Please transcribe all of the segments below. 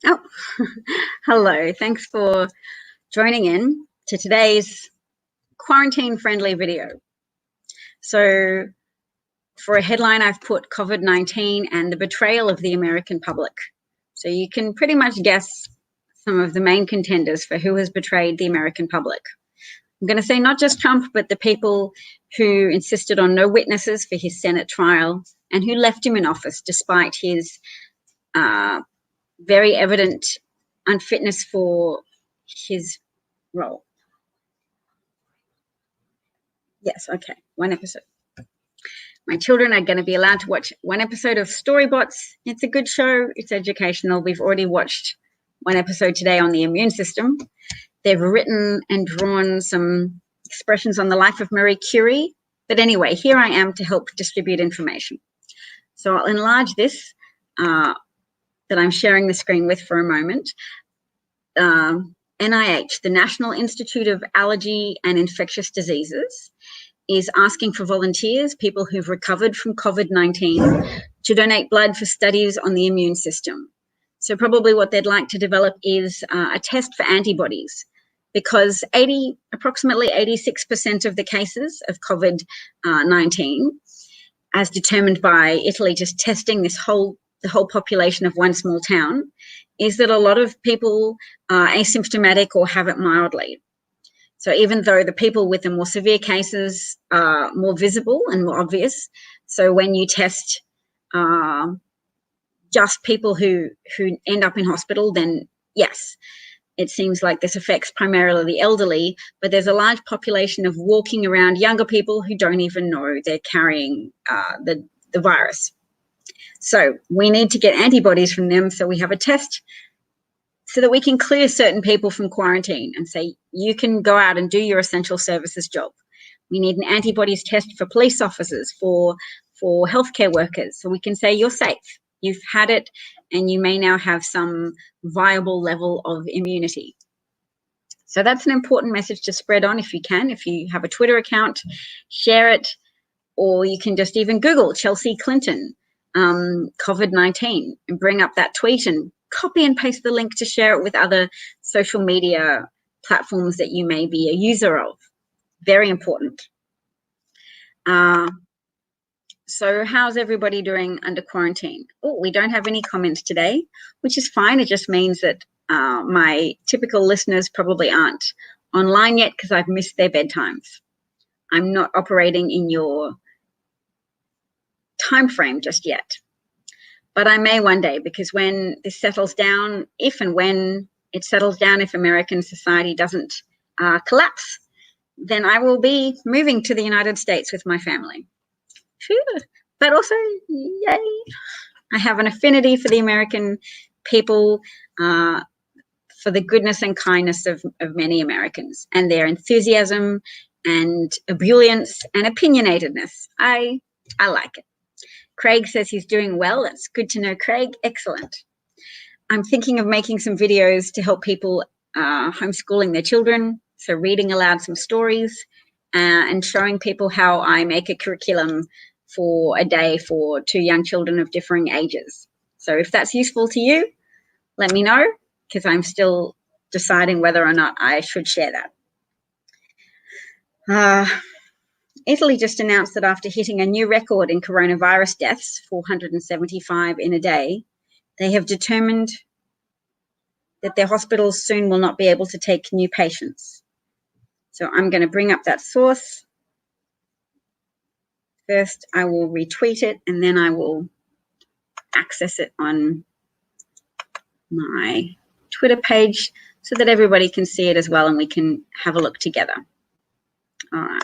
Oh, hello. Thanks for joining in to today's quarantine-friendly video. So for a headline, I've put COVID-19 and the betrayal of the American public. So you can pretty much guess some of the main contenders for who has betrayed the American public. I'm going to say not just Trump, but the people who insisted on no witnesses for his Senate trial and who left him in office despite his very evident unfitness for his role. Yes, okay, one episode. My children are going to be allowed to watch one episode of Storybots. It's a good show. It's educational. We've already watched one episode today on the immune system. They've written and drawn some expressions on the life of Marie Curie. But anyway, here I am to help distribute information. So I'll enlarge this that I'm sharing the screen with for a moment. NIH, the National Institute of Allergy and Infectious Diseases, is asking for volunteers, people who've recovered from COVID-19, to donate blood for studies on the immune system. So probably what they'd like to develop is a test for antibodies, because approximately 86% of the cases of COVID-19, as determined by Italy just testing the whole population of one small town, is that a lot of people are asymptomatic or have it mildly. So even though the people with the more severe cases are more visible and more obvious, so when you test just people who end up in hospital, then yes, it seems like this affects primarily the elderly, but there's a large population of walking around younger people who don't even know they're carrying the virus. So we need to get antibodies from them, so we have a test so that we can clear certain people from quarantine and say, you can go out and do your essential services job. We need an antibodies test for police officers, for healthcare workers, so we can say you're safe, you've had it, and you may now have some viable level of immunity. So that's an important message to spread on if you can. If you have a Twitter account, share it, or you can just even Google Chelsea Clinton COVID-19 and bring up that tweet and copy and paste the link to share it with other social media platforms that you may be a user of. Very important. So how's everybody doing under quarantine? Oh, we don't have any comments today, which is fine. It just means that my typical listeners probably aren't online yet because I've missed their bedtimes. I'm not operating in your time frame just yet, but I may one day, because when this settles down, if and when it settles down, if American society doesn't collapse, then I will be moving to the United States with my family. Phew. But also, yay, I have an affinity for the American people, for the goodness and kindness of many Americans and their enthusiasm and ebullience and opinionatedness. I like it. Craig says he's doing well. That's good to know, Craig. Excellent. I'm thinking of making some videos to help people homeschooling their children, so reading aloud some stories and showing people how I make a curriculum for a day for 2 young children of differing ages. So if that's useful to you, let me know, because I'm still deciding whether or not I should share that. Italy just announced that after hitting a new record in coronavirus deaths, 475 in a day, they have determined that their hospitals soon will not be able to take new patients. So I'm going to bring up that source. First, I will retweet it, and then I will access it on my Twitter page so that everybody can see it as well and we can have a look together. All right.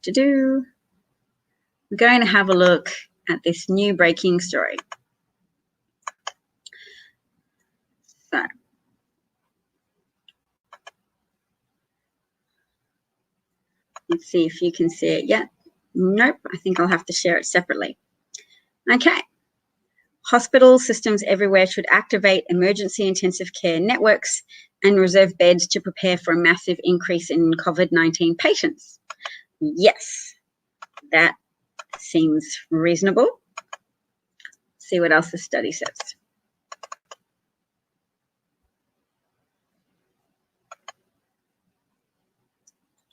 We're going to have a look at this new breaking story. So, let's see if you can see it yet. Nope, I think I'll have to share it separately. Okay. Hospital systems everywhere should activate emergency intensive care networks and reserve beds to prepare for a massive increase in COVID-19 patients. Yes, that seems reasonable. See what else the study says.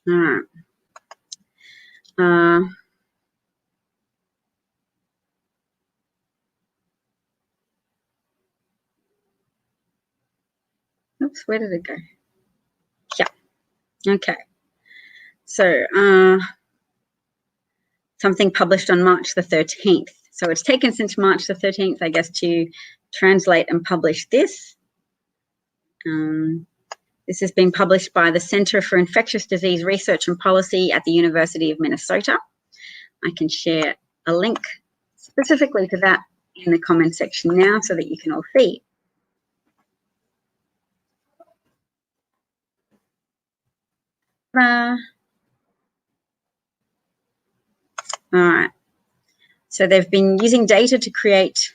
All right. Oops, where did it go? Yeah. Okay. So something published on March the 13th. So it's taken since March the 13th, I guess, to translate and publish this. This has been published by the Center for Infectious Disease Research and Policy at the University of Minnesota. I can share a link specifically to that in the comment section now so that you can all see. All right. So they've been using data to create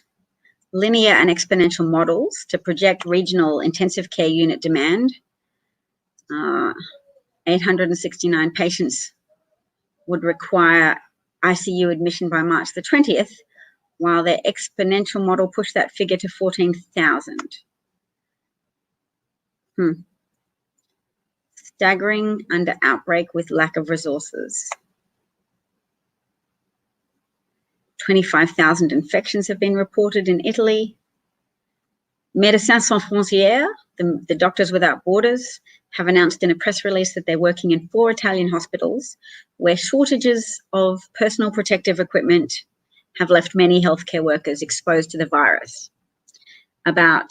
linear and exponential models to project regional intensive care unit demand. 869 patients would require ICU admission by March the 20th, while their exponential model pushed that figure to 14,000. Staggering under outbreak with lack of resources. 25,000 infections have been reported in Italy. Médecins Sans Frontières, the Doctors Without Borders, have announced in a press release that they're working in 4 Italian hospitals where shortages of personal protective equipment have left many healthcare workers exposed to the virus. About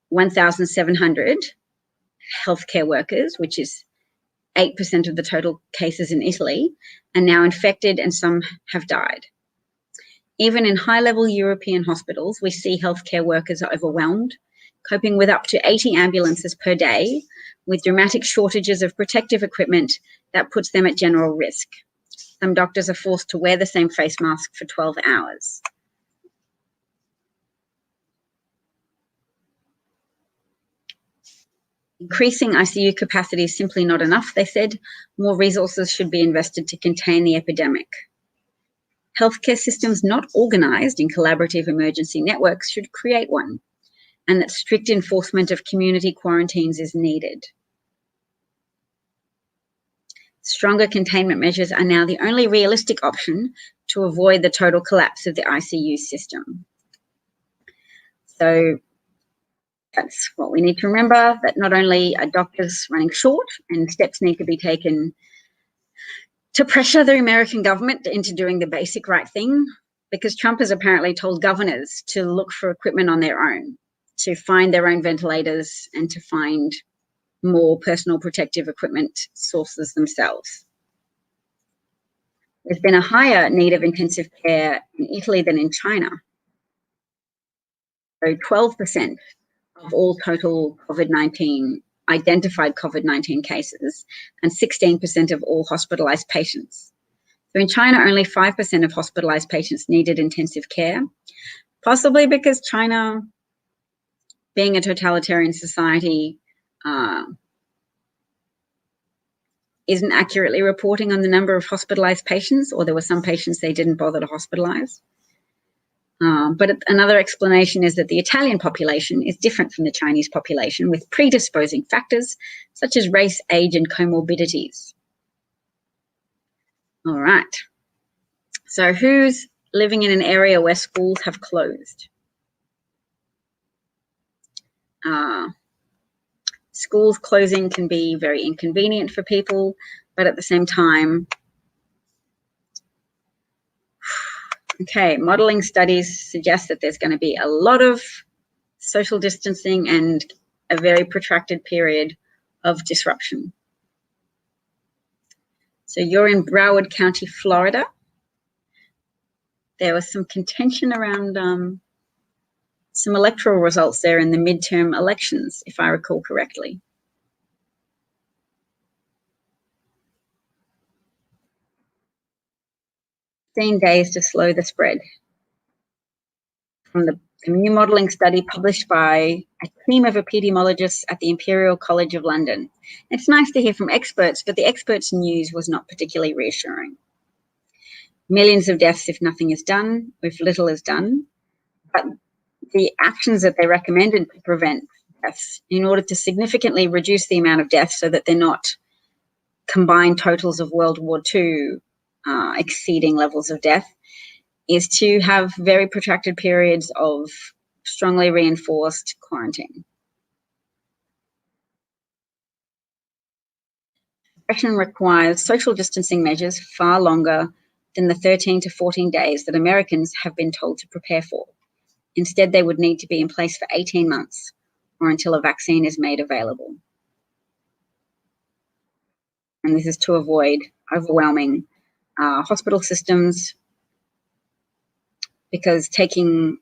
1,700 healthcare workers, which is 8% of the total cases in Italy, are now infected and some have died. Even in high-level European hospitals, we see healthcare workers are overwhelmed, coping with up to 80 ambulances per day, with dramatic shortages of protective equipment that puts them at general risk. Some doctors are forced to wear the same face mask for 12 hours. Increasing ICU capacity is simply not enough, they said. More resources should be invested to contain the epidemic. Healthcare systems not organised in collaborative emergency networks should create one, and that strict enforcement of community quarantines is needed. Stronger containment measures are now the only realistic option to avoid the total collapse of the ICU system. So that's what we need to remember, that not only are doctors running short and steps need to be taken to pressure the American government into doing the basic right thing, because Trump has apparently told governors to look for equipment on their own, to find their own ventilators and to find more personal protective equipment sources themselves. There's been a higher need of intensive care in Italy than in China. So 12% of all total identified COVID-19 cases and 16% of all hospitalized patients. So in China, only 5% of hospitalized patients needed intensive care, possibly because China, being a totalitarian society, isn't accurately reporting on the number of hospitalized patients, or there were some patients they didn't bother to hospitalize. But another explanation is that the Italian population is different from the Chinese population, with predisposing factors such as race, age, and comorbidities. All right. So who's living in an area where schools have closed? Schools closing can be very inconvenient for people, but at the same time, okay, modeling studies suggest that there's going to be a lot of social distancing and a very protracted period of disruption. So you're in Broward County, Florida. There was some contention around some electoral results there in the midterm elections, if I recall correctly. Days to slow the spread. From the new modelling study published by a team of epidemiologists at the Imperial College of London. It's nice to hear from experts, but the experts' news was not particularly reassuring. Millions of deaths if nothing is done, if little is done. But the actions that they recommended to prevent deaths in order to significantly reduce the amount of deaths so that they're not combined totals of World War II exceeding levels of death, is to have very protracted periods of strongly reinforced quarantine. Suppression requires social distancing measures far longer than the 13 to 14 days that Americans have been told to prepare for. Instead, they would need to be in place for 18 months or until a vaccine is made available. And this is to avoid overwhelming hospital systems, because taking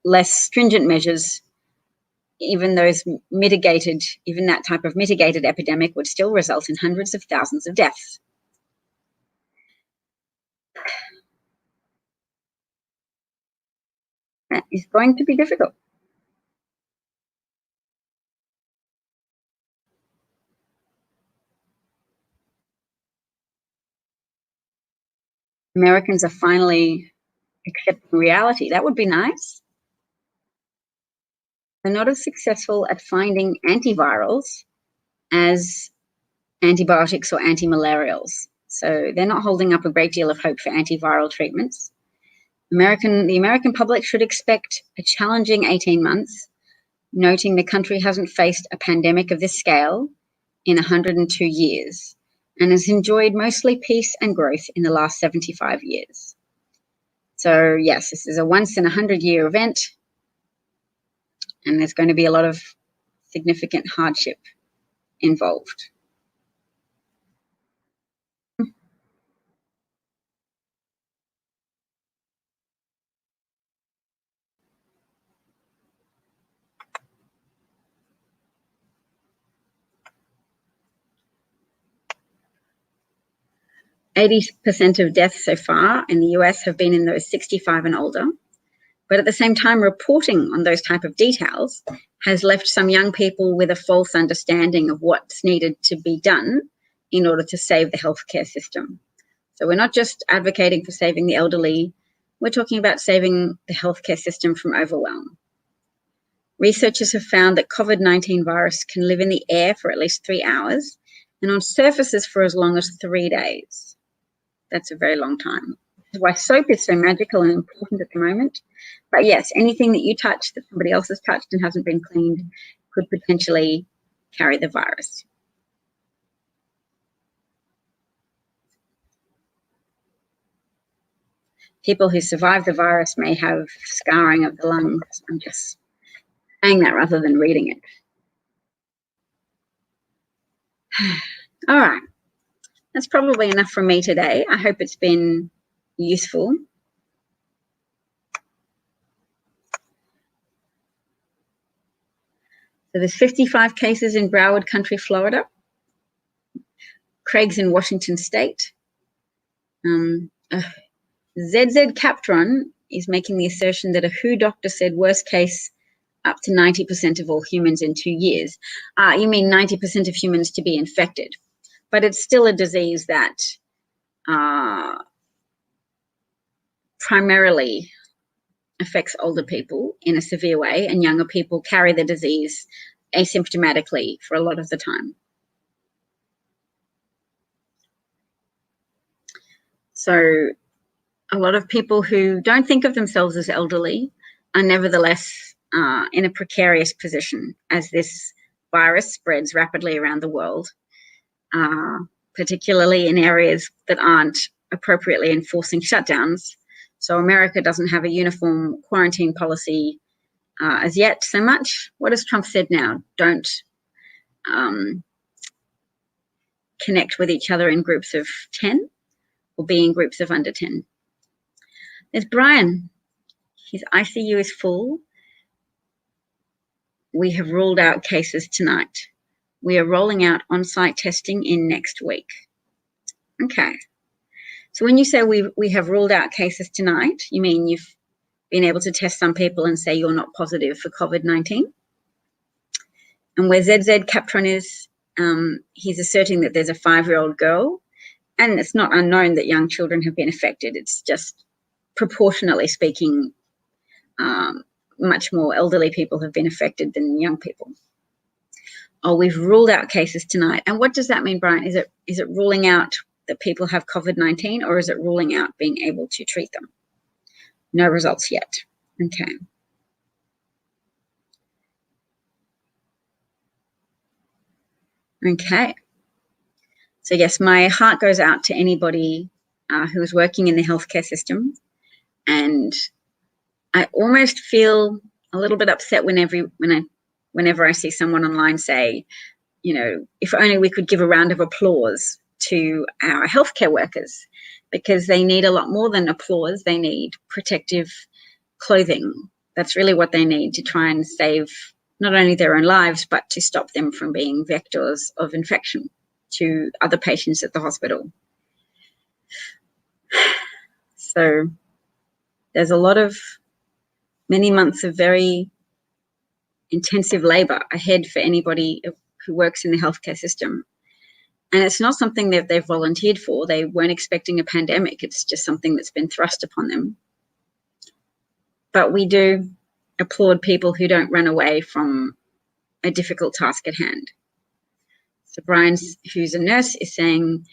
less stringent measures, even that type of mitigated epidemic would still result in hundreds of thousands of deaths. That is going to be difficult. Americans are finally accepting reality. That would be nice. They're not as successful at finding antivirals as antibiotics or antimalarials. So they're not holding up a great deal of hope for antiviral treatments. The American public should expect a challenging 18 months, noting the country hasn't faced a pandemic of this scale in 102 years and has enjoyed mostly peace and growth in the last 75 years. So yes, this is a once in 100-year event, and there's going to be a lot of significant hardship involved. 80% of deaths so far in the US have been in those 65 and older. But at the same time, reporting on those type of details has left some young people with a false understanding of what's needed to be done in order to save the healthcare system. So we're not just advocating for saving the elderly, we're talking about saving the healthcare system from overwhelm. Researchers have found that COVID-19 virus can live in the air for at least 3 hours and on surfaces for as long as 3 days. That's a very long time. That's why soap is so magical and important at the moment. But yes, anything that you touch that somebody else has touched and hasn't been cleaned could potentially carry the virus. People who survive the virus may have scarring of the lungs. I'm just saying that rather than reading it. All right. That's probably enough from me today. I hope it's been useful. So there's 55 cases in Broward County, Florida. Craig's in Washington State. ZZ Captron is making the assertion that a WHO doctor said worst case up to 90% of all humans in 2 years. You mean 90% of humans to be infected. But it's still a disease that primarily affects older people in a severe way, and younger people carry the disease asymptomatically for a lot of the time. So a lot of people who don't think of themselves as elderly are nevertheless in a precarious position as this virus spreads rapidly around the world, particularly in areas that aren't appropriately enforcing shutdowns. So America doesn't have a uniform quarantine policy as yet so much. What has Trump said now? Don't connect with each other in groups of 10 or be in groups of under 10. There's Brian. His ICU is full. We have ruled out cases tonight. We are rolling out on-site testing in next week. Okay. So when you say we have ruled out cases tonight, you mean you've been able to test some people and say you're not positive for COVID-19? And where ZZ Captron is, he's asserting that there's a 5-year-old girl, and it's not unknown that young children have been affected. It's just proportionately speaking, much more elderly people have been affected than young people. Oh, we've ruled out cases tonight. And what does that mean, Brian? Is it ruling out that people have COVID-19, or is it ruling out being able to treat them? No results yet. Okay. Okay. So yes, my heart goes out to anybody who is working in the healthcare system, and I almost feel a little bit upset whenever I see someone online say, you know, if only we could give a round of applause to our healthcare workers, because they need a lot more than applause. They need protective clothing. That's really what they need to try and save not only their own lives, but to stop them from being vectors of infection to other patients at the hospital. So there's many months of very intensive labor ahead for anybody who works in the healthcare system. And it's not something that they've volunteered for. They weren't expecting a pandemic. It's just something that's been thrust upon them. But we do applaud people who don't run away from a difficult task at hand. So Brian, who's a nurse, is saying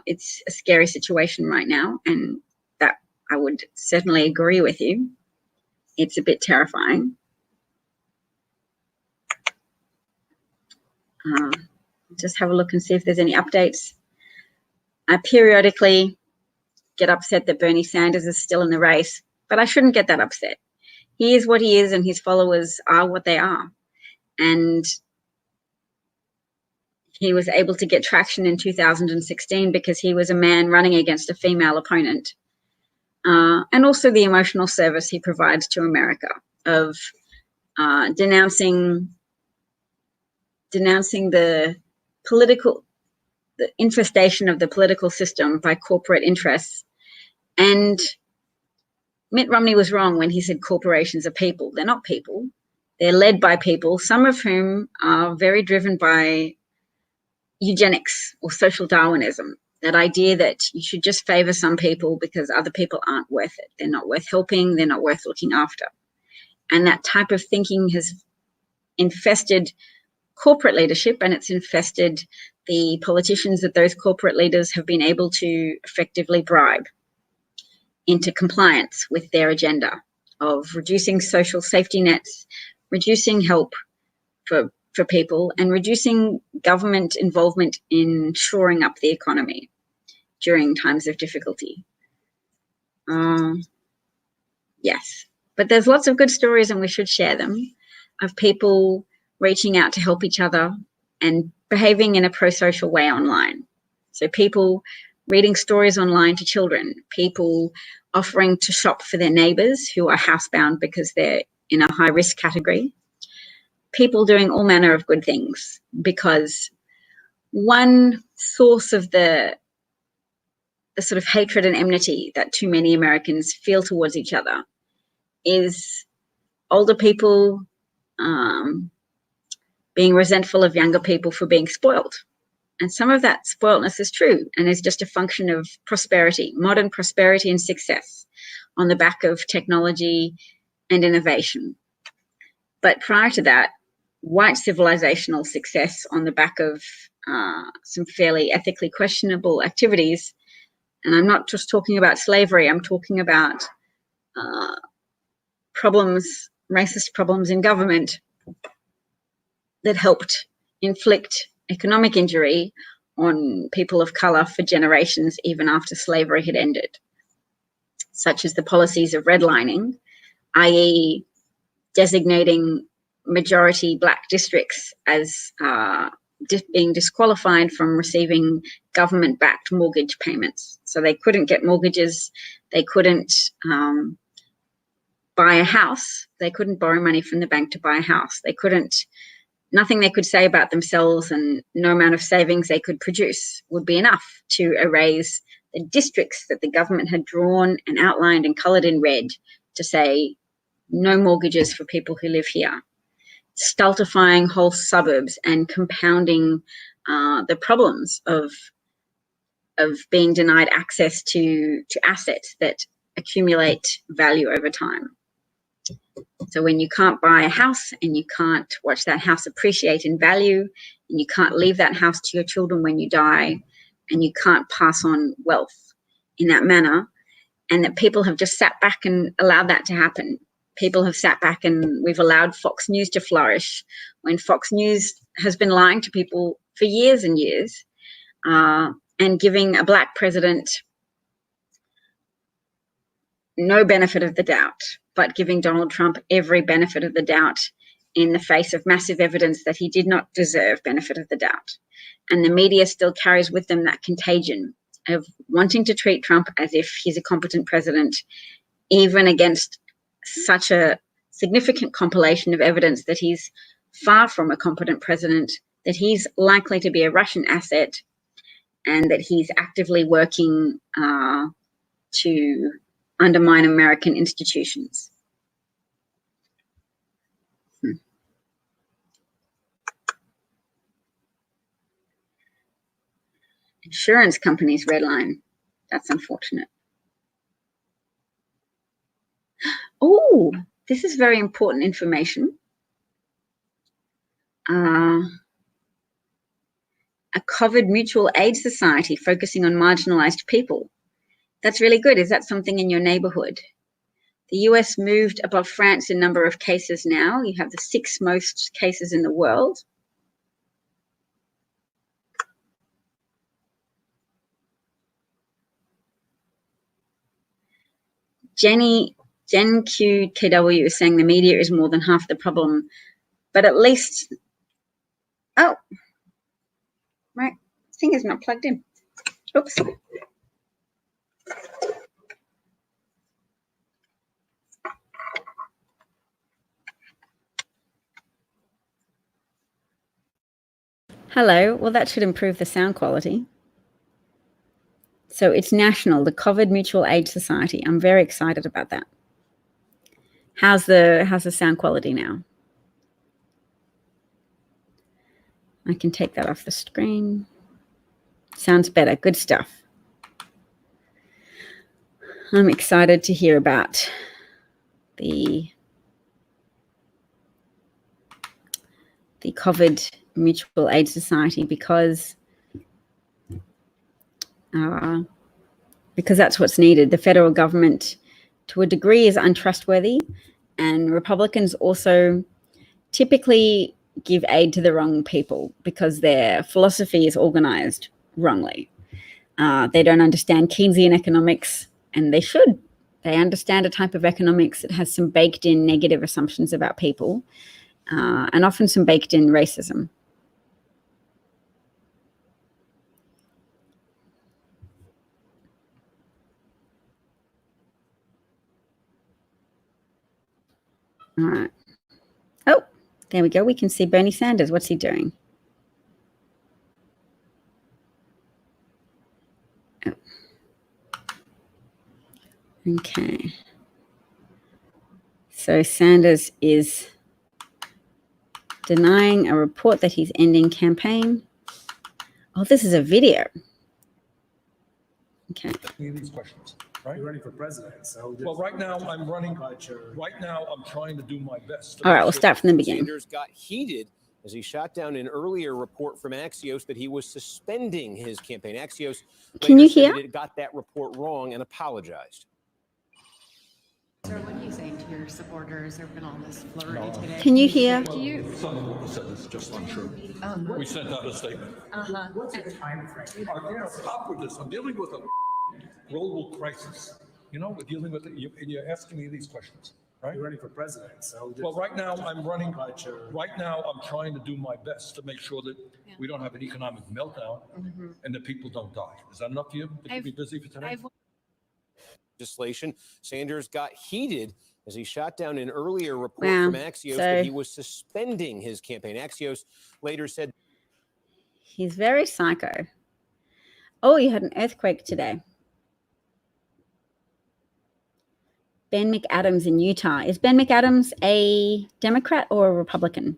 it's a scary situation right now, and that I would certainly agree with you. It's a bit terrifying. Just have a look and see if there's any updates. I periodically get upset that Bernie Sanders is still in the race, but I shouldn't get that upset. He is what he is, and his followers are what they are. And he was able to get traction in 2016 because he was a man running against a female opponent. And also the emotional service he provides to America of denouncing the infestation of the political system by corporate interests. And Mitt Romney was wrong when he said corporations are people. They're not people. They're led by people, some of whom are very driven by eugenics or social Darwinism, that idea that you should just favor some people because other people aren't worth it. They're not worth helping. They're not worth looking after. And that type of thinking has infested corporate leadership, and it's infested the politicians that those corporate leaders have been able to effectively bribe into compliance with their agenda of reducing social safety nets, reducing help for people, and reducing government involvement in shoring up the economy during times of difficulty. Yes, but there's lots of good stories, and we should share them, of people reaching out to help each other and behaving in a pro-social way online. So people reading stories online to children, people offering to shop for their neighbours who are housebound because they're in a high-risk category, people doing all manner of good things, because one source of the sort of hatred and enmity that too many Americans feel towards each other is older people being resentful of younger people for being spoiled. And some of that spoiledness is true and is just a function of prosperity, modern prosperity and success on the back of technology and innovation. But prior to that, white civilizational success on the back of some fairly ethically questionable activities. And I'm not just talking about slavery, I'm talking about racist problems in government that helped inflict economic injury on people of color for generations, even after slavery had ended, such as the policies of redlining, i.e. designating majority Black districts as being disqualified from receiving government-backed mortgage payments. So they couldn't get mortgages, they couldn't buy a house, they couldn't borrow money from the bank to buy a house, nothing they could say about themselves, and no amount of savings they could produce would be enough to erase the districts that the government had drawn and outlined and coloured in red to say no mortgages for people who live here, stultifying whole suburbs and compounding the problems of being denied access to assets that accumulate value over time. So when you can't buy a house and you can't watch that house appreciate in value, and you can't leave that house to your children when you die, and you can't pass on wealth in that manner, and that people have just sat back and allowed that to happen. People have sat back and we've allowed Fox News to flourish when Fox News has been lying to people for years and years, and giving a black president no benefit of the doubt, but giving Donald Trump every benefit of the doubt in the face of massive evidence that he did not deserve benefit of the doubt. And the media still carries with them that contagion of wanting to treat Trump as if he's a competent president, even against such a significant compilation of evidence that he's far from a competent president, that he's likely to be a Russian asset, and that he's actively working to undermine American institutions. Insurance companies redline. That's unfortunate. Oh, this is very important information. A covered mutual aid society focusing on marginalized people. That's really good. Is that something in your neighborhood? The US moved above France in number of cases now. You have the 6th most cases in the world. Jen QKW is saying the media is more than half the problem, but at least, oh, right, thing is not plugged in. Oops. Hello, well, that should improve the sound quality. So it's national, the Covered Mutual Aid Society. I'm very excited about that. How's the sound quality now? I can take that off the screen. Sounds better. Good stuff. I'm excited to hear about the Covered Mutual Aid Society because that's what's needed. The federal government, to a degree, is untrustworthy, and Republicans also typically give aid to the wrong people because their philosophy is organized wrongly. They don't understand Keynesian economics, and they should. They understand a type of economics that has some baked-in negative assumptions about people, and often some baked-in racism. All right. Oh, there we go. We can see Bernie Sanders. What's he doing? Oh. Okay. So Sanders is denying a report that he's ending campaign. Oh, this is a video. Okay. These questions, right? You're running for president, so well, right now I'm running. Right now I'm trying to do my best. All right, we'll start from the beginning. Sanders got heated as he shot down an earlier report from Axios that he was suspending his campaign. Axios Can you hear? It got that report wrong and apologized. Sir, what are you saying to your supporters? There's been all this flurry today. Can you hear? Some of what was said is just untrue. We sent out a statement. what's the time frame? I can't stop with this. I'm dealing with a global crisis. You know, we're dealing with it. You're asking me these questions, right? You're running for president, so Well, right now I'm running. Right now I'm trying to do my best to make sure that we don't have an economic meltdown and that people don't die. Is that enough for you to keep me busy for today? Legislation. Sanders got heated as he shot down an earlier report from Axios that he was suspending his campaign. Axios later said He's very psycho. Oh, you had an earthquake today. Ben McAdams in Utah. Is Ben McAdams a Democrat or a Republican?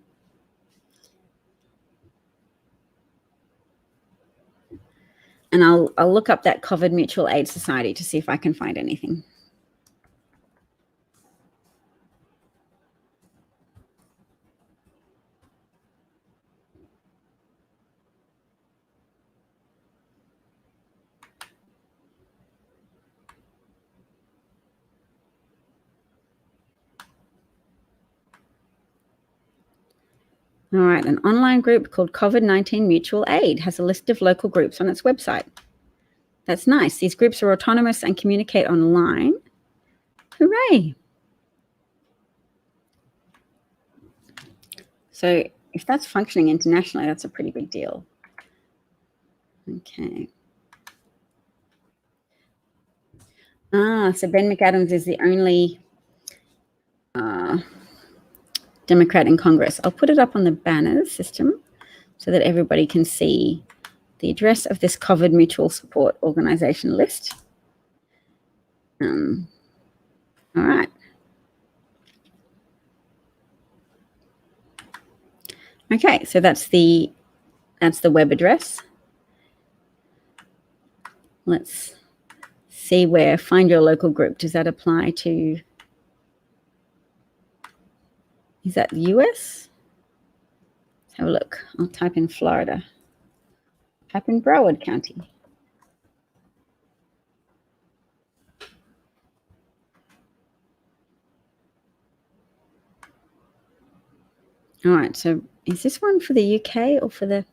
And I'll look up that Covered Mutual Aid Society to see if I can find anything. All right, an online group called COVID-19 Mutual Aid has a list of local groups on its website. That's nice. These groups are autonomous and communicate online. Hooray. So if that's functioning internationally, that's a pretty big deal. Okay. So Ben McAdams is the only Democrat in Congress. I'll put it up on the banners system so that everybody can see the address of this COVID mutual support organization list. All right. Okay, so that's the web address. Let's see where find your local group. Does that apply to, is that the US? Let's have a look. I'll type in Florida. Type in Broward County. All right, so is this one for the UK or for the,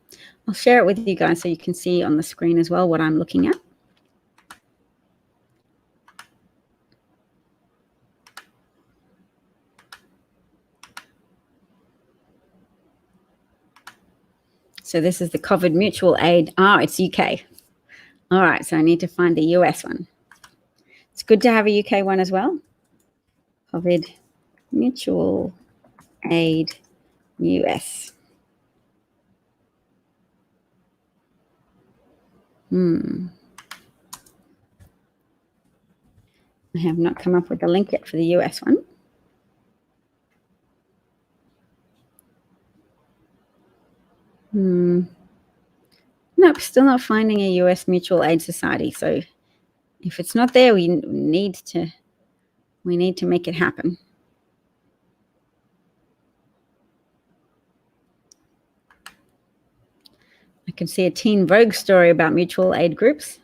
I'll share it with you guys so you can see on the screen as well what I'm looking at. So this is the COVID mutual aid. Oh, it's UK. All right, so I need to find the US one. It's good to have a UK one as well. COVID mutual aid US. I have not come up with a link yet for the US one. Nope, still not finding a US mutual aid society. So if it's not there, we need to make it happen. I can see a Teen Vogue story about mutual aid groups.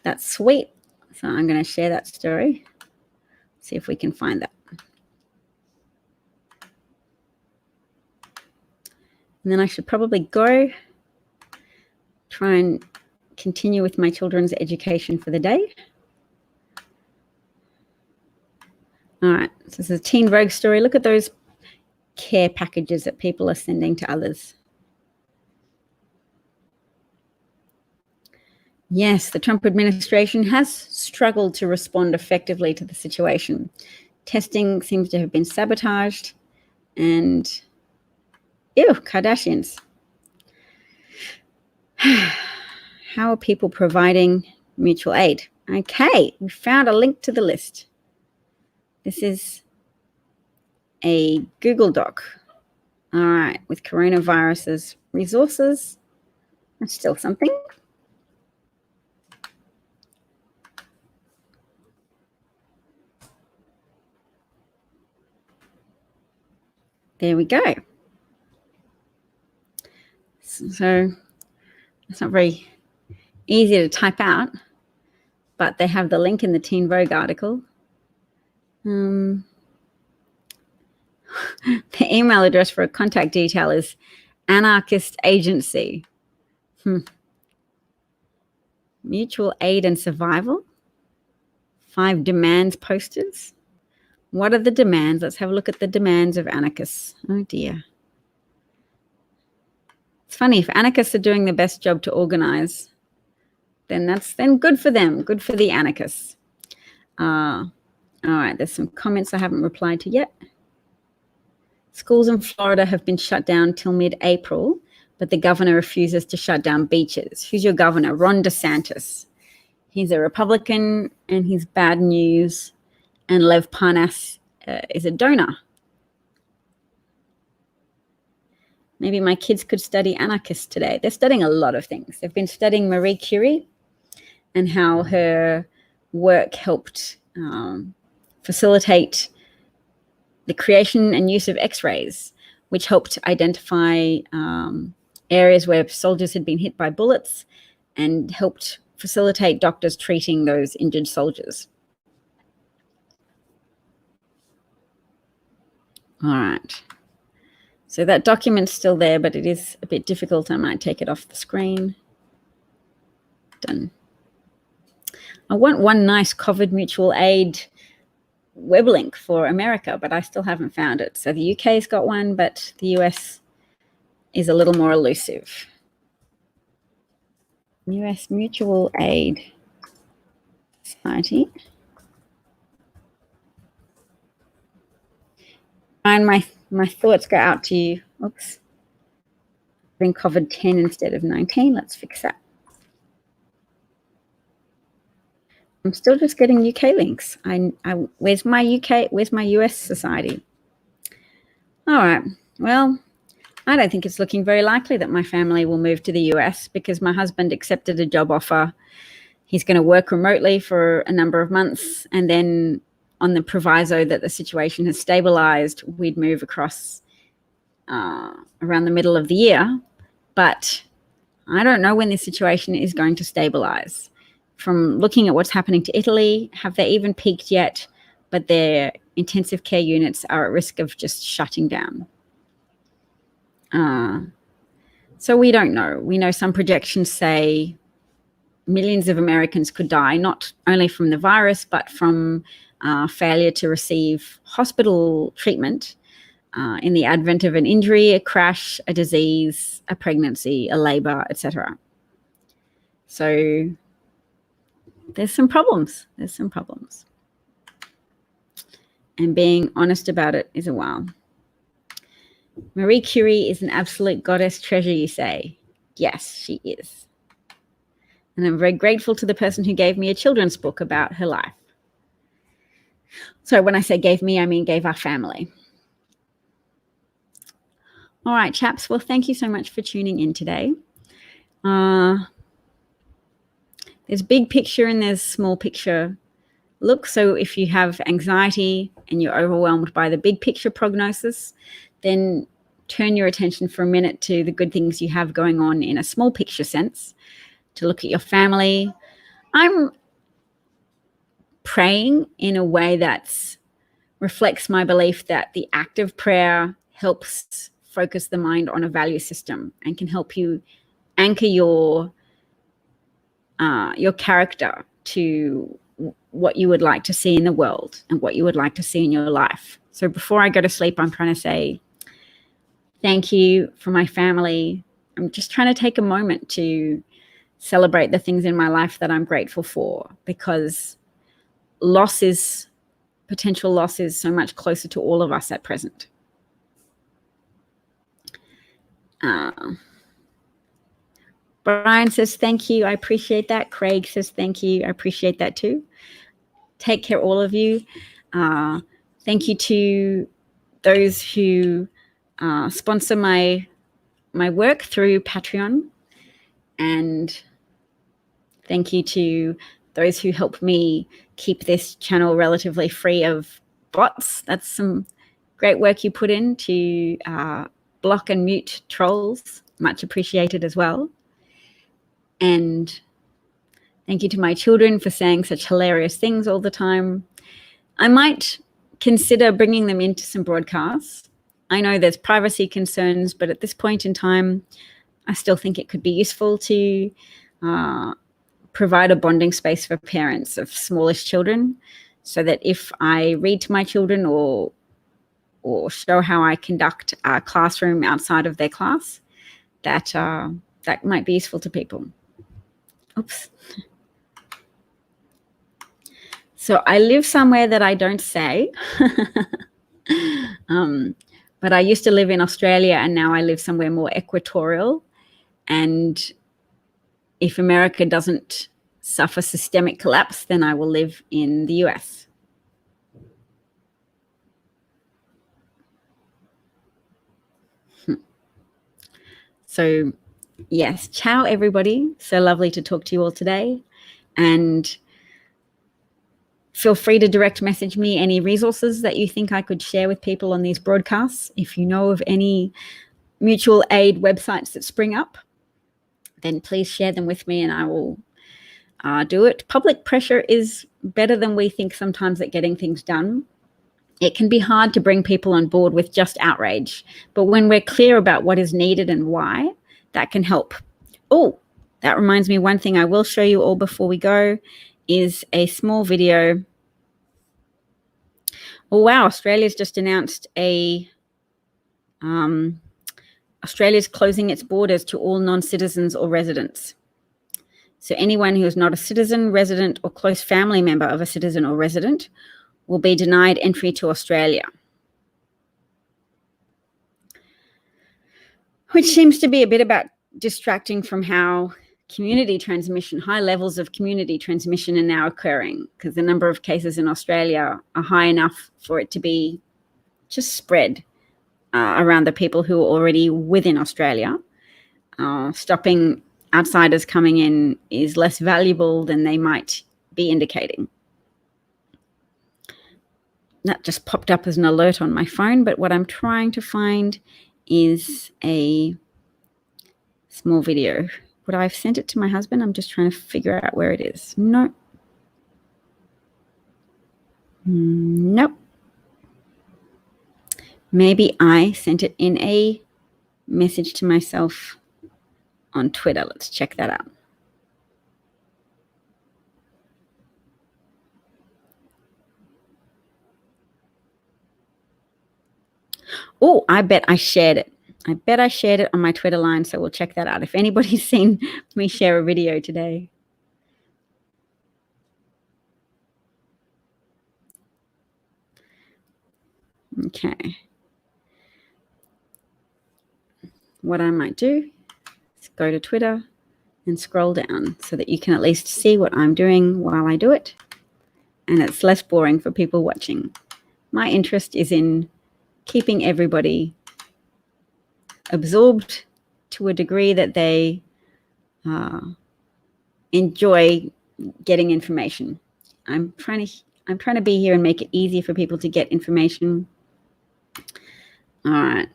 That's sweet. So I'm going to share that story. See if we can find that. And then I should probably go try and continue with my children's education for the day. All right, so this is a Teen Vogue story. Look at those care packages that people are sending to others. Yes, the Trump administration has struggled to respond effectively to the situation. Testing seems to have been sabotaged and, ew, Kardashians. How are people providing mutual aid? Okay, we found a link to the list. This is a Google Doc. All right, with coronavirus's resources. That's still something. There we go. So it's not very easy to type out, but they have the link in the Teen Vogue article. The email address for a contact detail is anarchist agency. Mutual aid and survival. 5 demands posters. What are the demands? Let's have a look at the demands of anarchists. Oh dear. It's funny, if anarchists are doing the best job to organize, then good for them, good for the anarchists. All right, there's some comments I haven't replied to yet. Schools in Florida have been shut down till mid-April, but the governor refuses to shut down beaches. Who's your governor? Ron DeSantis. He's a Republican and he's bad news. And Lev Parnas is a donor. Maybe my kids could study anarchists today. They're studying a lot of things. They've been studying Marie Curie and how her work helped facilitate the creation and use of X-rays, which helped identify areas where soldiers had been hit by bullets and helped facilitate doctors treating those injured soldiers. All right. So that document's still there, but it is a bit difficult. I might take it off the screen. Done. I want one nice COVID mutual aid web link for America, but I still haven't found it. So the UK's got one, but the US is a little more elusive. US Mutual Aid Society. And my thoughts go out to you. Oops. Been covered 10 instead of 19. Let's fix that. I'm still just getting UK links. Where's my US society? All right. Well, I don't think it's looking very likely that my family will move to the US because my husband accepted a job offer. He's going to work remotely for a number of months, and then on the proviso that the situation has stabilized, we'd move across around the middle of the year. But I don't know when this situation is going to stabilize. From looking at what's happening to Italy, have they even peaked yet? But their intensive care units are at risk of just shutting down. So we don't know. We know some projections say millions of Americans could die, not only from the virus, but from failure to receive hospital treatment in the advent of an injury, a crash, a disease, a pregnancy, a labor, etc. So there's some problems. And being honest about it is a while. Marie Curie is an absolute goddess treasure, you say? Yes, she is. And I'm very grateful to the person who gave me a children's book about her life. So when I say gave me, I mean gave our family. All right, chaps. Well, thank you so much for tuning in today. There's big picture and there's small picture look. So if you have anxiety and you're overwhelmed by the big picture prognosis, then turn your attention for a minute to the good things you have going on in a small picture sense, to look at your family. I'm praying in a way that reflects my belief that the act of prayer helps focus the mind on a value system and can help you anchor your character to what you would like to see in the world and what you would like to see in your life. So before I go to sleep, I'm trying to say, thank you for my family. I'm just trying to take a moment to celebrate the things in my life that I'm grateful for, because potential loss is so much closer to all of us at present. Brian says, thank you. I appreciate that. Craig says, thank you. I appreciate that too. Take care, all of you. Thank you to those who sponsor my work through Patreon. And thank you to those who help me keep this channel relatively free of bots. That's some great work you put in to block and mute trolls. Much appreciated as well. And thank you to my children for saying such hilarious things all the time. I might consider bringing them into some broadcasts. I know there's privacy concerns, but at this point in time, I still think it could be useful to provide a bonding space for parents of smallish children, so that if I read to my children or show how I conduct a classroom outside of their class, that might be useful to people. Oops. So I live somewhere that I don't say, but I used to live in Australia and now I live somewhere more equatorial. And if America doesn't suffer systemic collapse, then I will live in the US. So yes, ciao everybody. So lovely to talk to you all today. And feel free to direct message me any resources that you think I could share with people on these broadcasts. If you know of any mutual aid websites that spring up, then please share them with me and I will do it. Public pressure is better than we think sometimes at getting things done. It can be hard to bring people on board with just outrage, but when we're clear about what is needed and why, that can help. Oh, that reminds me, one thing I will show you all before we go is a small video. Oh, wow, Australia's just announced Australia's closing its borders to all non-citizens or residents. So anyone who is not a citizen, resident, or close family member of a citizen or resident will be denied entry to Australia, which seems to be a bit about distracting from how community transmission, high levels of community transmission are now occurring, because the number of cases in Australia are high enough for it to be just spread around the people who are already within Australia. Stopping outsiders coming in is less valuable than they might be indicating. That just popped up as an alert on my phone, but what I'm trying to find is a small video. Would I have sent it to my husband? I'm just trying to figure out where it is. No. Nope. Maybe I sent it in a message to myself on Twitter. Let's check that out. Oh, I bet I shared it. I bet I shared it on my Twitter line, so we'll check that out. If anybody's seen me share a video today. Okay. What I might do is go to Twitter and scroll down so that you can at least see what I'm doing while I do it. And it's less boring for people watching. My interest is in keeping everybody absorbed to a degree that they enjoy getting information. I'm trying to be here and make it easy for people to get information. All right.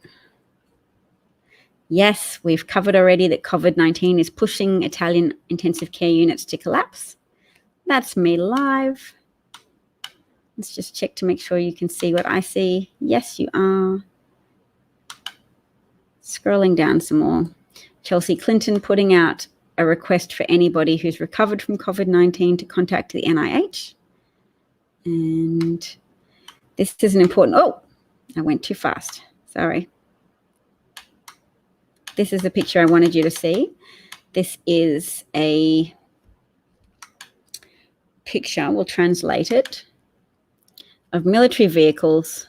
Yes, we've covered already that COVID-19 is pushing Italian intensive care units to collapse. That's me live. Let's just check to make sure you can see what I see. Yes, you are. Scrolling down some more. Chelsea Clinton putting out a request for anybody who's recovered from COVID-19 to contact the NIH. And this is an important, oh, I went too fast. Sorry. This is the picture I wanted you to see. This is a picture, we'll translate it, of military vehicles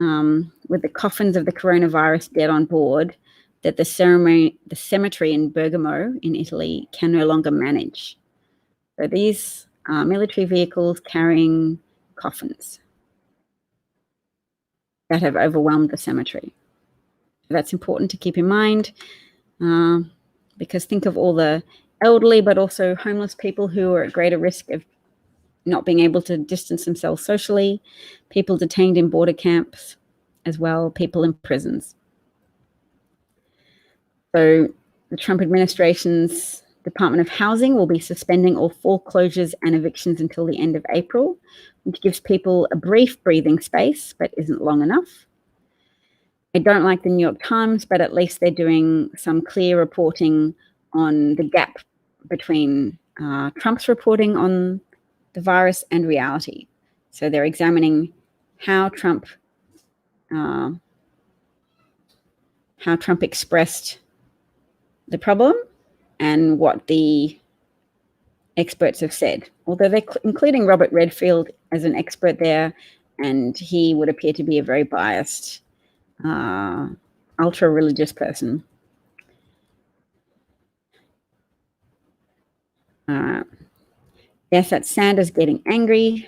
with the coffins of the coronavirus dead on board that the cemetery in Bergamo in Italy can no longer manage. So these are military vehicles carrying coffins that have overwhelmed the cemetery. That's important to keep in mind because think of all the elderly but also homeless people who are at greater risk of not being able to distance themselves socially, people detained in border camps as well, people in prisons. So the Trump administration's Department of Housing will be suspending all foreclosures and evictions until the end of April, which gives people a brief breathing space but isn't long enough. I don't like the New York Times, but at least they're doing some clear reporting on the gap between Trump's reporting on the virus and reality. So they're examining how Trump expressed the problem and what the experts have said. Although they're including Robert Redfield as an expert there, and he would appear to be a very biased ultra-religious person. Yes, that's Sanders getting angry.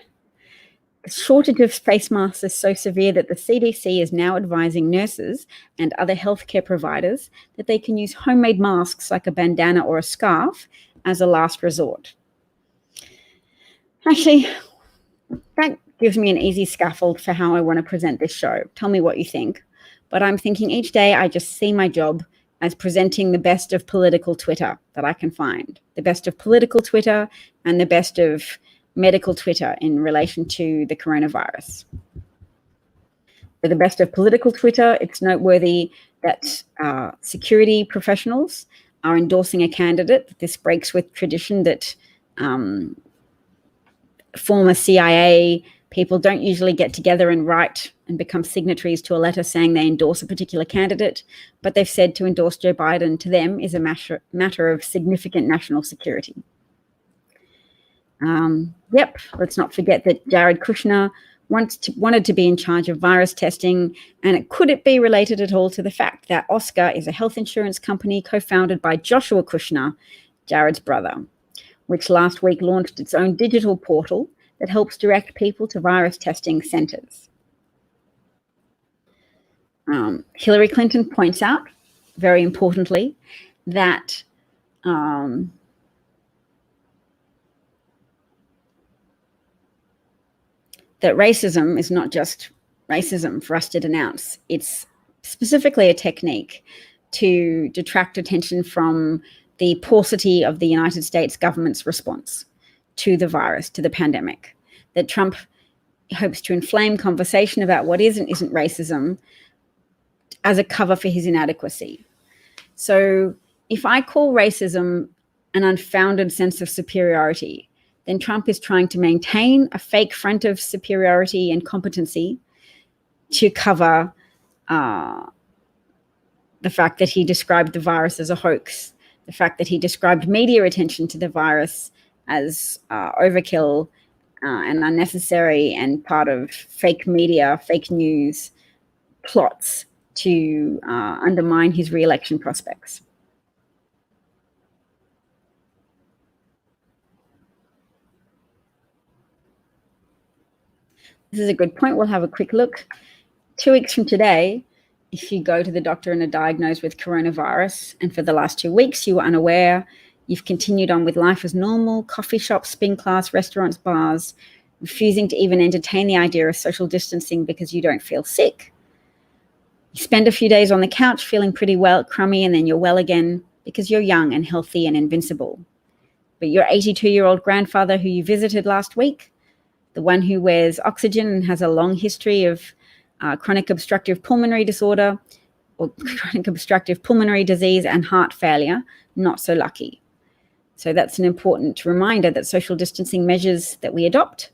The shortage of face masks is so severe that the CDC is now advising nurses and other healthcare providers that they can use homemade masks like a bandana or a scarf as a last resort. Actually, that gives me an easy scaffold for how I want to present this show. Tell me what you think. But I'm thinking each day I just see my job as presenting the best of political Twitter that I can find, the best of political Twitter and the best of medical Twitter in relation to the coronavirus. For the best of political Twitter, it's noteworthy that security professionals are endorsing a candidate. This breaks with tradition that former CIA people don't usually get together and write and become signatories to a letter saying they endorse a particular candidate, but they've said to endorse Joe Biden to them is a matter of significant national security. Let's not forget that Jared Kushner wanted to be in charge of virus testing, and could it be related at all to the fact that Oscar is a health insurance company co-founded by Joshua Kushner, Jared's brother, which last week launched its own digital portal that helps direct people to virus testing centers. Hillary Clinton points out, very importantly, that that racism is not just racism for us to denounce. It's specifically a technique to detract attention from the paucity of the United States government's response to the virus, to the pandemic, that Trump hopes to inflame conversation about what is and isn't racism as a cover for his inadequacy. So if I call racism an unfounded sense of superiority, then Trump is trying to maintain a fake front of superiority and competency to cover the fact that he described the virus as a hoax, the fact that he described media attention to the virus as overkill and unnecessary and part of fake media, fake news plots to undermine his re-election prospects. This is a good point. We'll have a quick look. 2 weeks from today, if you go to the doctor and are diagnosed with coronavirus, and for the last 2 weeks you were unaware, you've continued on with life as normal, coffee shops, spin class, restaurants, bars, refusing to even entertain the idea of social distancing because you don't feel sick. You spend a few days on the couch feeling pretty well, crummy, and then you're well again because you're young and healthy and invincible. But your 82-year-old grandfather who you visited last week, the one who wears oxygen and has a long history of chronic obstructive pulmonary disorder or chronic obstructive pulmonary disease and heart failure, not so lucky. So that's an important reminder that social distancing measures that we adopt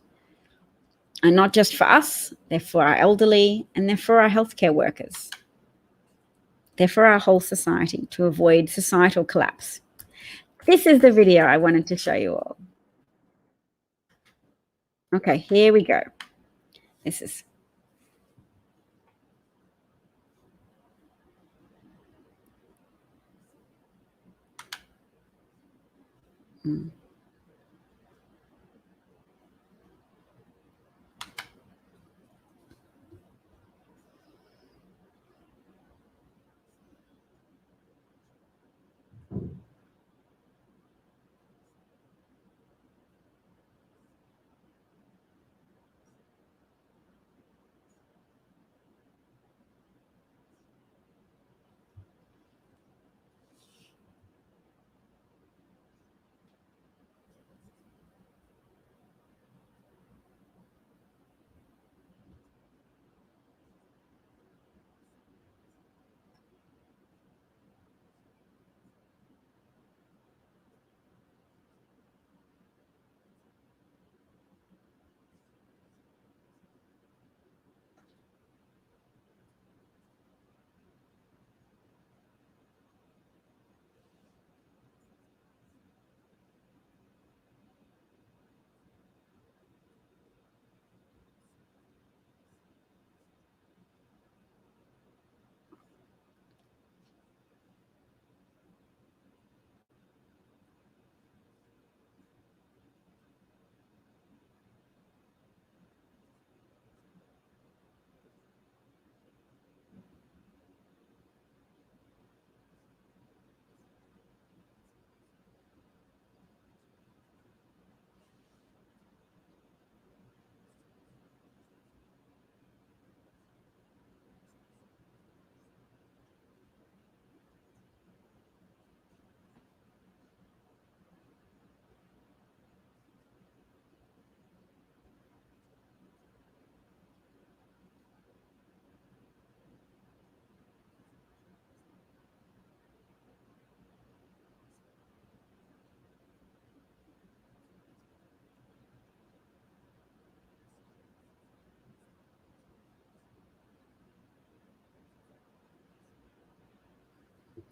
are not just for us, they're for our elderly and they're for our healthcare workers. They're for our whole society to avoid societal collapse. This is the video I wanted to show you all. Okay, here we go. This is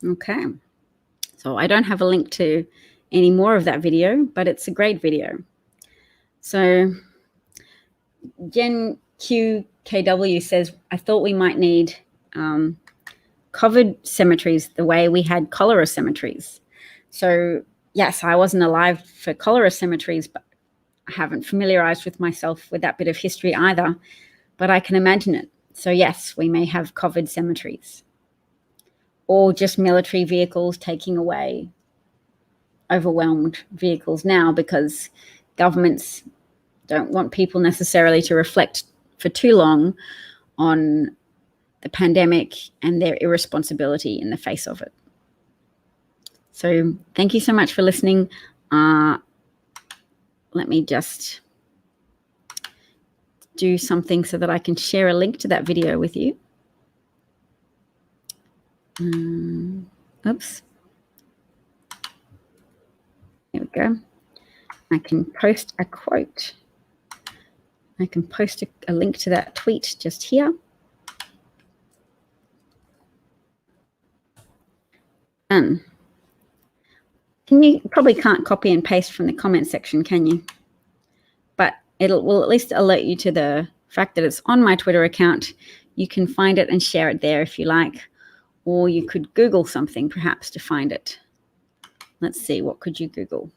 Okay. So I don't have a link to any more of that video, but it's a great video. So Jen QKW says, I thought we might need covered cemeteries the way we had cholera cemeteries. So yes, I wasn't alive for cholera cemeteries, but I haven't familiarized with myself with that bit of history either, but I can imagine it. So yes, we may have covered cemeteries, or just military vehicles taking away overwhelmed vehicles now because governments don't want people necessarily to reflect for too long on the pandemic and their irresponsibility in the face of it. So thank you so much for listening. Let me just do something so that I can share a link to that video with you. Oops. Here we go. I can post a quote. I can post a link to that tweet just here. Done. You probably can't copy and paste from the comment section, can you? But will at least alert you to the fact that it's on my Twitter account. You can find it and share it there if you like, or you could Google something perhaps to find it. Let's see, what could you Google?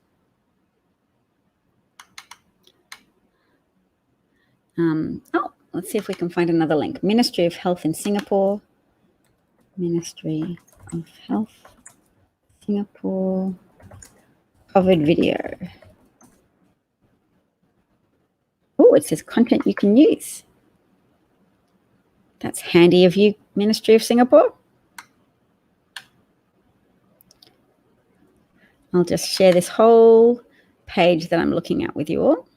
Let's see if we can find another link. Ministry of Health in Singapore. Ministry of Health, Singapore. COVID video. Oh, it says content you can use. That's handy of you, Ministry of Singapore. I'll just share this whole page that I'm looking at with you all.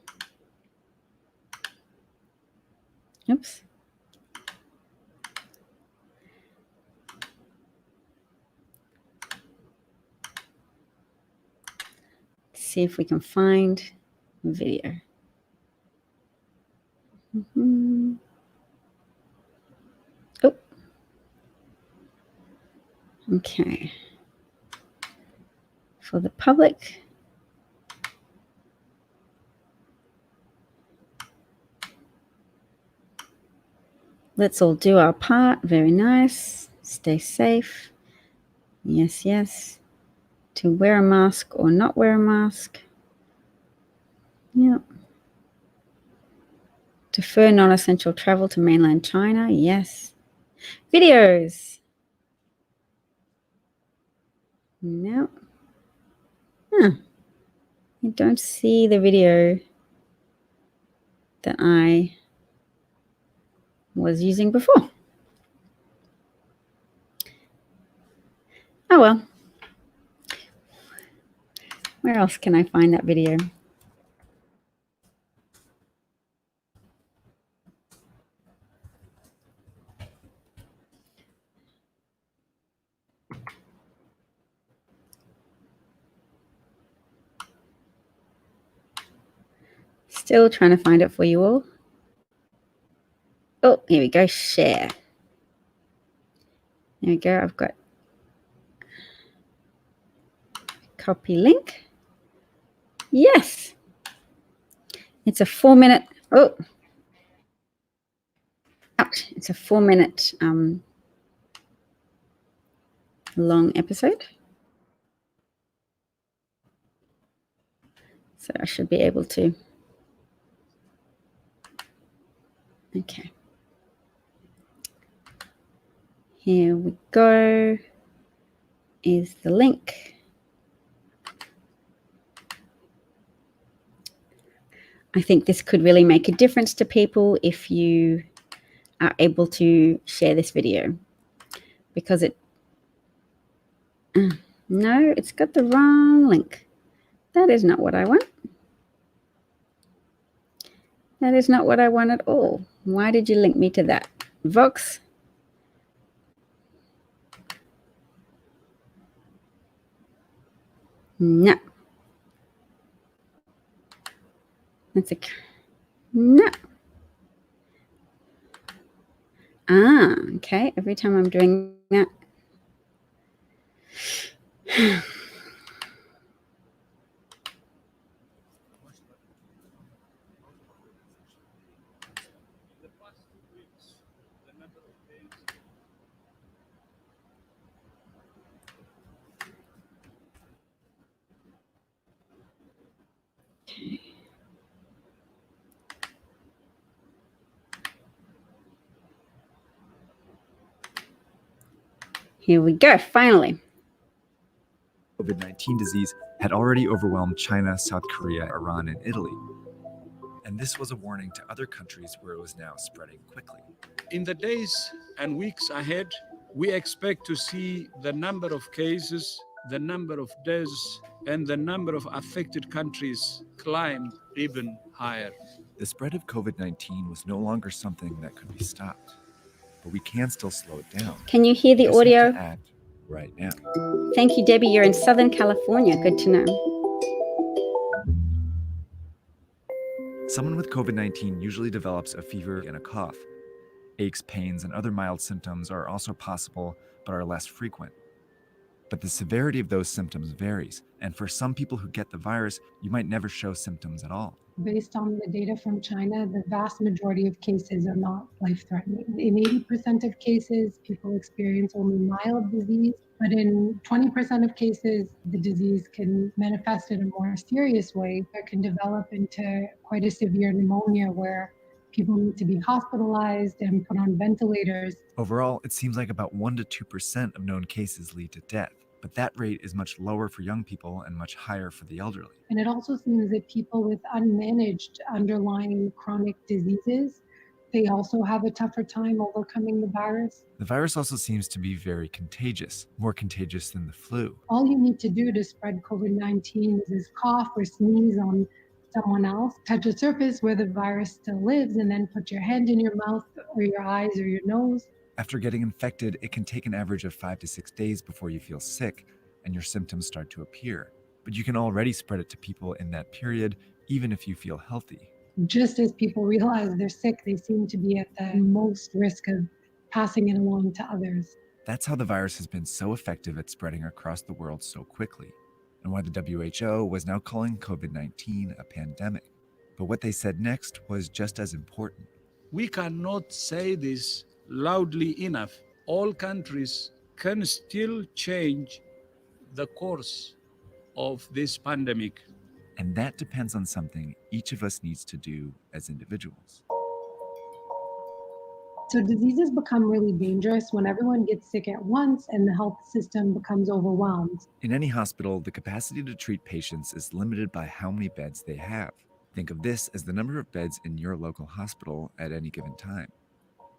Oops. See if we can find a video. Oh. Okay. For the public. Let's all do our part. Very nice. Stay safe. Yes, yes. To wear a mask or not wear a mask. Yep. Defer non-essential travel to mainland China. Yes. Videos. No. Huh. I don't see the video that I was using before. Oh well. Where else can I find that video? Still trying to find it for you all. Oh, here we go. Share. There we go. I've got copy link. Yes. It's a 4-minute. Oh. Ouch. It's a 4-minute long episode. So I should be able to. Okay. Here we go. Is the link. I think this could really make a difference to people if you are able to share this video, because it, no, it's got the wrong link. That is not what I want. That is not what I want at all. Why did you link me to that? Vox. No. That's a, no. Ah, okay. Every time I'm doing that. Here we go, finally. COVID-19 disease had already overwhelmed China, South Korea, Iran, and Italy. And this was a warning to other countries where it was now spreading quickly. In the days and weeks ahead, we expect to see the number of cases, the number of deaths, and the number of affected countries climb even higher. The spread of COVID-19 was no longer something that could be stopped, but we can still slow it down. Can you hear the audio? Act right now. Thank you, Debbie. You're in Southern California. Good to know. Someone with COVID-19 usually develops a fever and a cough. Aches, pains, and other mild symptoms are also possible, but are less frequent. But the severity of those symptoms varies, and for some people who get the virus, you might never show symptoms at all. Based on the data from China, the vast majority of cases are not life-threatening. In 80% of cases, people experience only mild disease, but in 20% of cases, the disease can manifest in a more serious way. It can develop into quite a severe pneumonia where people need to be hospitalized and put on ventilators. Overall, it seems like about 1% to 2% of known cases lead to death. But that rate is much lower for young people and much higher for the elderly. And it also seems that people with unmanaged underlying chronic diseases, they also have a tougher time overcoming the virus. The virus also seems to be very contagious, more contagious than the flu. All you need to do to spread COVID-19 is cough or sneeze on someone else, touch a surface where the virus still lives, and then put your hand in your mouth or your eyes or your nose. After getting infected, it can take an average of 5 to 6 days before you feel sick and your symptoms start to appear. But you can already spread it to people in that period, even if you feel healthy. Just as people realize they're sick, they seem to be at the most risk of passing it along to others. That's how the virus has been so effective at spreading across the world so quickly, and why the WHO was now calling COVID-19 a pandemic. But what they said next was just as important. We cannot say this loudly enough. All countries can still change the course of this pandemic. And that depends on something each of us needs to do as individuals. So diseases become really dangerous when everyone gets sick at once and the health system becomes overwhelmed. In any hospital, the capacity to treat patients is limited by how many beds they have. Think of this as the number of beds in your local hospital at any given time.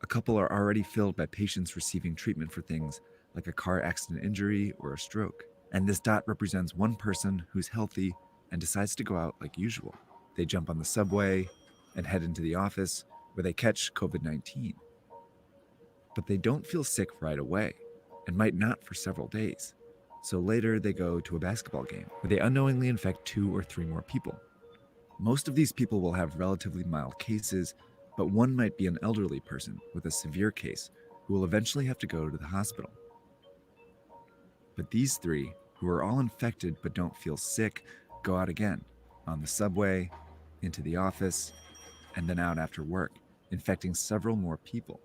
A couple are already filled by patients receiving treatment for things like a car accident injury or a stroke. And this dot represents one person who's healthy and decides to go out like usual. They jump on the subway and head into the office where they catch COVID-19. But they don't feel sick right away and might not for several days. So later they go to a basketball game where they unknowingly infect 2 or 3 more people. Most of these people will have relatively mild cases, but one might be an elderly person with a severe case who will eventually have to go to the hospital. But these 3, who are all infected but don't feel sick, go out again, on the subway, into the office, and then out after work, infecting several more people,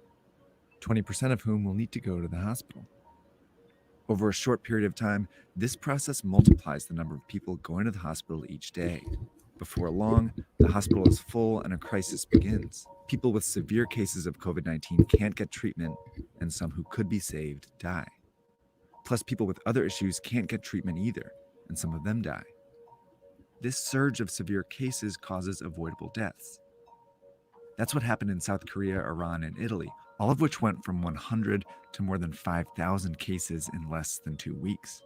20% of whom will need to go to the hospital. Over a short period of time, this process multiplies the number of people going to the hospital each day. Before long, the hospital is full and a crisis begins. People with severe cases of COVID-19 can't get treatment, and some who could be saved die. Plus, people with other issues can't get treatment either, and some of them die. This surge of severe cases causes avoidable deaths. That's what happened in South Korea, Iran, and Italy, all of which went from 100 to more than 5,000 cases in less than 2 weeks.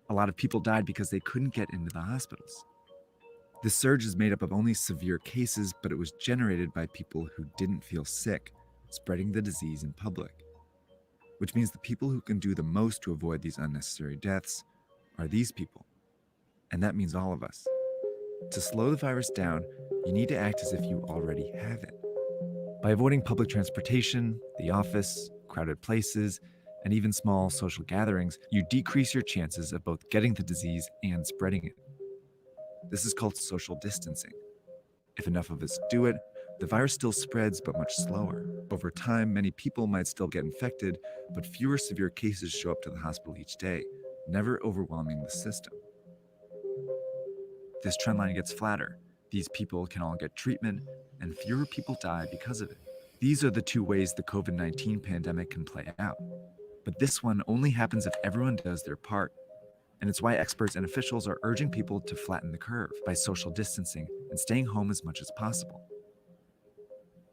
A lot of people died because they couldn't get into the hospitals. This surge is made up of only severe cases, but it was generated by people who didn't feel sick, spreading the disease in public. Which means the people who can do the most to avoid these unnecessary deaths are these people. And that means all of us. To slow the virus down, you need to act as if you already have it. By avoiding public transportation, the office, crowded places, and even small social gatherings, you decrease your chances of both getting the disease and spreading it. This is called social distancing. If enough of us do it, the virus still spreads, but much slower. Over time, many people might still get infected, but fewer severe cases show up to the hospital each day, never overwhelming the system. This trend line gets flatter. These people can all get treatment, and fewer people die because of it. These are the two ways the COVID-19 pandemic can play out. But this one only happens if everyone does their part. And it's why experts and officials are urging people to flatten the curve by social distancing and staying home as much as possible.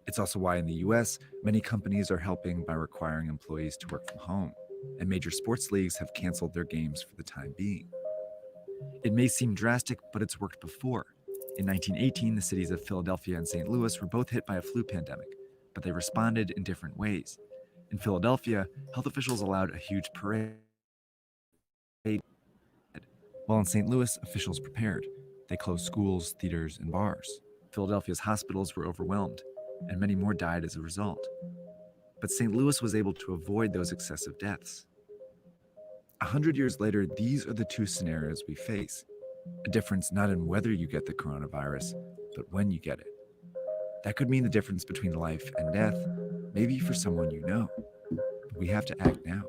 It's also why in the US, many companies are helping by requiring employees to work from home, and major sports leagues have canceled their games for the time being. It may seem drastic, but it's worked before. In 1918, the cities of Philadelphia and St. Louis were both hit by a flu pandemic, but they responded in different ways. In Philadelphia, health officials allowed a huge parade, while in St. Louis, officials prepared. They closed schools, theaters, and bars. Philadelphia's hospitals were overwhelmed, and many more died as a result. But St. Louis was able to avoid those excessive deaths. 100 years later, these are the two scenarios we face. A difference not in whether you get the coronavirus, but when you get it. That could mean the difference between life and death, maybe for someone you know. But we have to act now.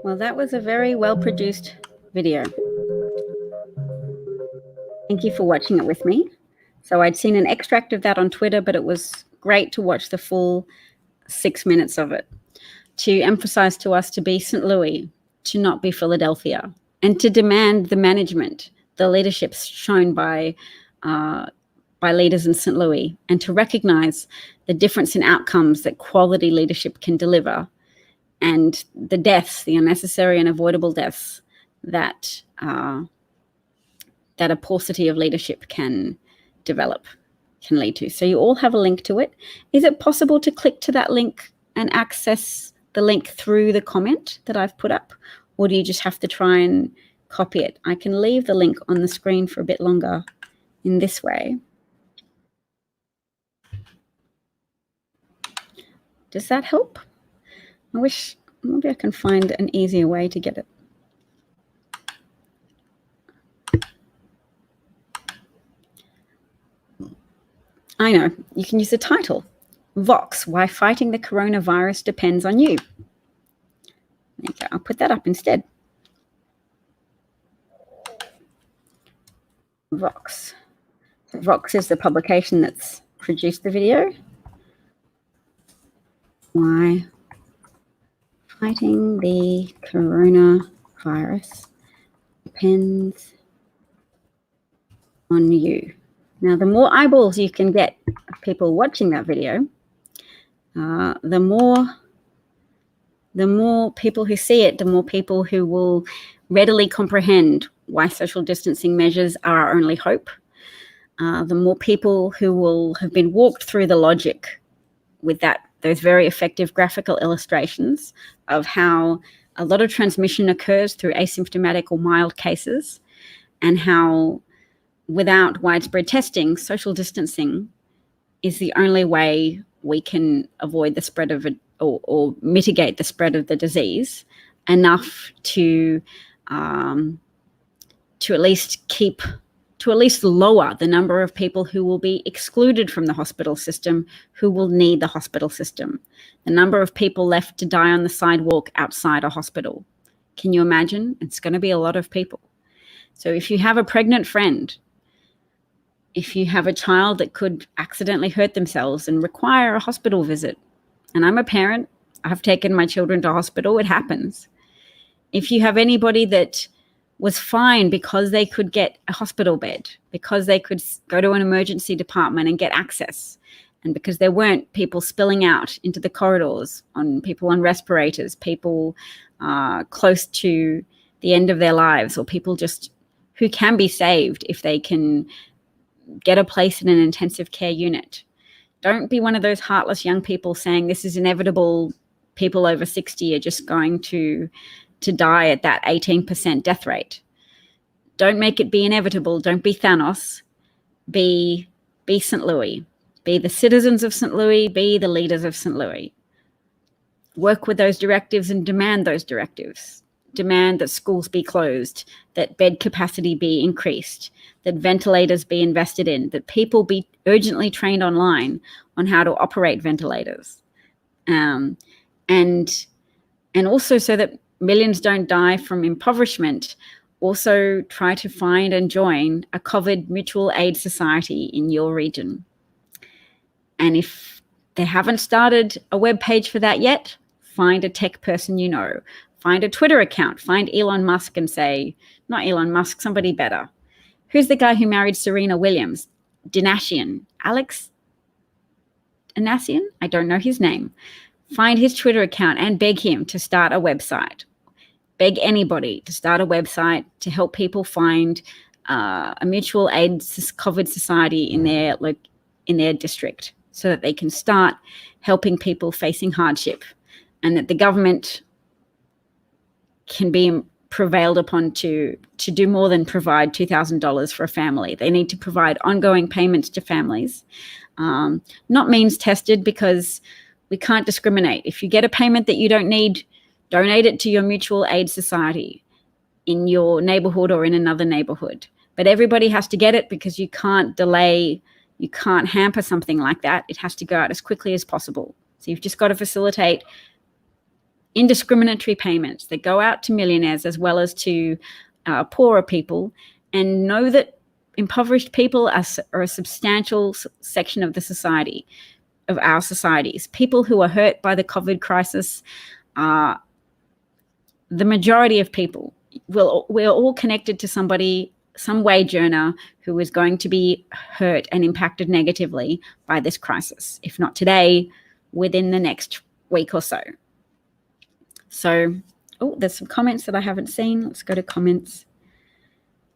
Well, that was a very well-produced video. Thank you for watching it with me. So I'd seen an extract of that on Twitter, but it was great to watch the full 6 minutes of it, to emphasize to us to be St. Louis, to not be Philadelphia, and to demand the management, the leadership shown by leaders in St. Louis, and to recognize the difference in outcomes that quality leadership can deliver, and the deaths, the unnecessary and avoidable deaths that that a paucity of leadership can develop, can lead to. So you all have a link to it. Is it possible to click to that link and access the link through the comment that I've put up? Or do you just have to try and copy it? I can leave the link on the screen for a bit longer in this way. Does that help? I wish maybe I can find an easier way to get it. I know, you can use the title, Vox, Why Fighting the Coronavirus Depends on You. Okay, I'll put that up instead. Vox. Vox is the publication that's produced the video. Why fighting the coronavirus depends on you. Now, the more eyeballs you can get of people watching that video, the more people who see it, the more people who will readily comprehend why social distancing measures are our only hope. The more people who will have been walked through the logic with those very effective graphical illustrations of how a lot of transmission occurs through asymptomatic or mild cases, and how without widespread testing, social distancing is the only way we can avoid the spread of it or mitigate the spread of the disease enough to at least lower the number of people who will be excluded from the hospital system, who will need the hospital system, the number of people left to die on the sidewalk outside a hospital. Can you imagine? It's going to be a lot of people. So if you have a pregnant friend, if you have a child that could accidentally hurt themselves and require a hospital visit, and I'm a parent, I've taken my children to hospital, it happens. If you have anybody that was fine because they could get a hospital bed, because they could go to an emergency department and get access, and because there weren't people spilling out into the corridors, on people on respirators, people close to the end of their lives, or people just who can be saved if they can get a place in an intensive care unit. Don't be one of those heartless young people saying this is inevitable. People over 60 are just going to die at that 18% death rate. Don't make it be inevitable. Don't be Thanos. Be be St. Louis. Be the citizens of St. Louis. Be the leaders of St. Louis. Work with those directives and demand those directives. Demand that schools be closed, that bed capacity be increased, that ventilators be invested in, that people be urgently trained online on how to operate ventilators. And also so that millions don't die from impoverishment, also try to find and join a COVID mutual aid society in your region. And if they haven't started a web page for that yet, find a tech person you know. Find a Twitter account. Find Elon Musk and say, not Elon Musk, somebody better. Who's the guy who married Serena Williams? Dinashian. Alex Dinashian? I don't know his name. Find his Twitter account and beg him to start a website. Beg anybody to start a website to help people find a mutual aid COVID society in their district so that they can start helping people facing hardship, and that the government can be prevailed upon to do more than provide $2,000 for a family. They need to provide ongoing payments to families, not means tested, because we can't discriminate. If you get a payment that you don't need, donate it to your mutual aid society in your neighborhood or in another neighborhood. But everybody has to get it, because you can't delay, you can't hamper something like that. It has to go out as quickly as possible. So you've just got to facilitate indiscriminatory payments that go out to millionaires as well as to poorer people, and know that impoverished people are a substantial section of the society, of our societies. People who are hurt by the COVID crisis are the majority of people. We're all connected to somebody, some wage earner, who is going to be hurt and impacted negatively by this crisis, if not today, within the next week or so. So, there's some comments that I haven't seen. Let's go to comments.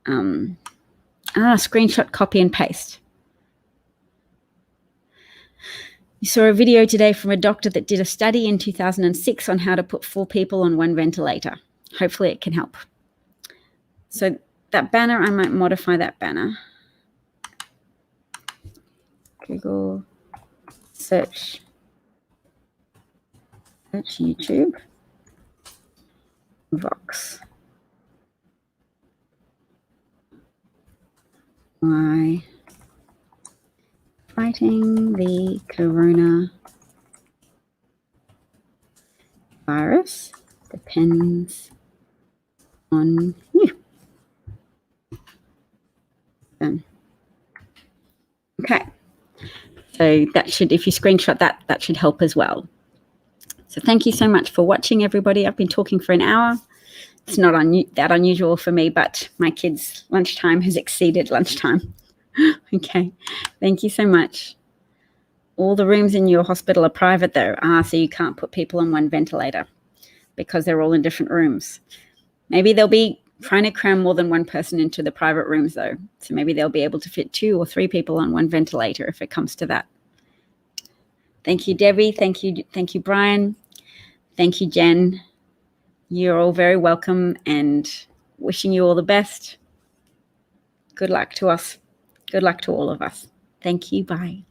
Screenshot, copy and paste. You saw a video today from a doctor that did a study in 2006 on how to put 4 people on 1 ventilator. Hopefully it can help. So that banner, I might modify that banner. Google, search YouTube. Vox. Why fighting the coronavirus depends on you. Okay. So that should, if you screenshot that, that should help as well. So thank you so much for watching, everybody. I've been talking for an hour. It's not that unusual for me, but my kids' lunchtime has exceeded lunchtime. Okay, thank you so much. All the rooms in your hospital are private though. So you can't put people on 1 ventilator because they're all in different rooms. Maybe they'll be trying to cram more than 1 person into the private rooms though. So maybe they'll be able to fit 2 or 3 people on 1 ventilator if it comes to that. Thank you, Debbie. Thank you, Brian. Thank you, Jen. You're all very welcome, and wishing you all the best. Good luck to us. Good luck to all of us. Thank you. Bye.